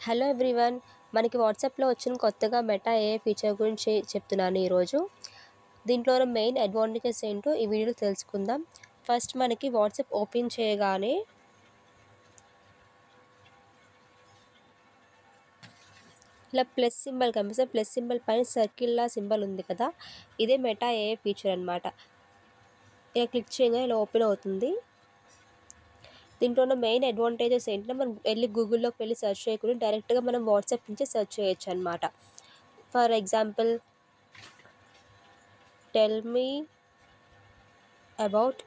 Hello everyone, మనకి వాట్సాప్లో వచ్చిన కొత్తగా మెటా ఏఐ ఫీచర్ గురించి చెప్తున్నాను ఈరోజు. దీంట్లో మెయిన్ అడ్వాంటేజెస్ ఏంటో ఈ వీడియోలో తెలుసుకుందాం. ఫస్ట్ మనకి వాట్సాప్ ఓపెన్ చేయగానే ఇలా ప్లస్ సింబల్ కనిపిస్తే ప్లస్ సింబల్ పైన సర్కిల్లా సింబల్ ఉంది కదా, ఇదే మెటా ఏఐ ఫీచర్ అనమాట. ఇలా క్లిక్ చేయగానే ఇలా ఓపెన్ అవుతుంది. దీంట్లో ఉన్న మెయిన్ అడ్వాంటేజెస్ ఏంటంటే మనం గూగుల్లోకి వెళ్ళి సెర్చ్ చేయకుండా డైరెక్ట్గా మనం వాట్సాప్ నుంచి సెర్చ్ చేయొచ్చు అనమాట. For example, tell me about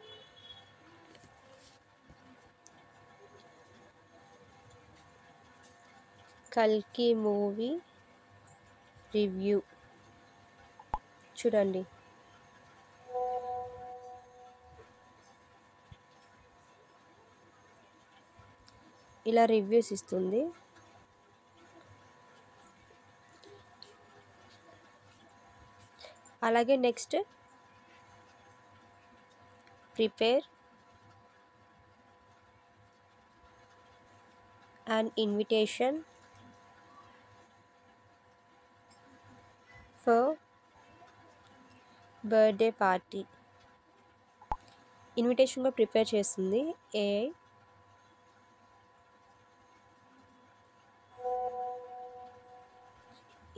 కల్కి మూవీ రివ్యూ. చూడండి, ఇలా రివ్యూస్ ఇస్తుంది. అలాగే next prepare an invitation for birthday party. Invitation కూడా ప్రిపేర్ చేస్తుంది ఏఐ.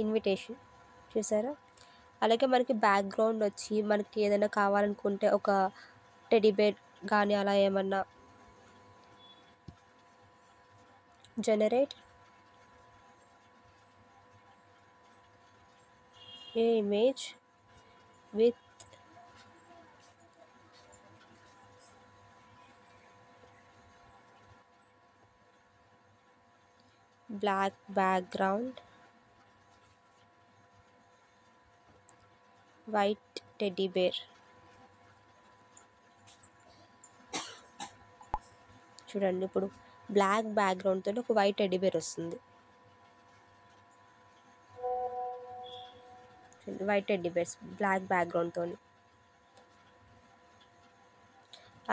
ఇన్విటేషన్ చూసారా. అలాగే మనకి బ్యాక్గ్రౌండ్ వచ్చి మనకి ఏదైనా కావాలనుకుంటే ఒక టెడీ బేర్ కానీ అలా ఏమన్నా generate a image with black background, white teddy bear. చూడండి, ఇప్పుడు బ్లాక్ బ్యాక్గ్రౌండ్ తోటి ఒక వైట్ టెడ్డీ బేర్ వస్తుంది. వైట్ టెడ్డీ బేర్స్ బ్లాక్ బ్యాక్గ్రౌండ్తో.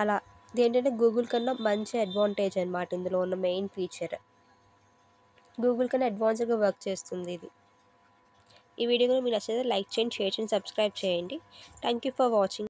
అలా ఇదేంటంటే గూగుల్ కన్నా మంచి అడ్వాంటేజ్ అనమాట. ఇందులో ఉన్న మెయిన్ ఫీచర్ గూగుల్ కన్నా అడ్వాన్స్డ్గా వర్క్ చేస్తుంది ఇది. ఈ వీడియో కూడా మీకు నచ్చితే లైక్ చేయండి, షేర్ చేయండి, సబ్స్క్రైబ్ చేయండి. Thank you for watching.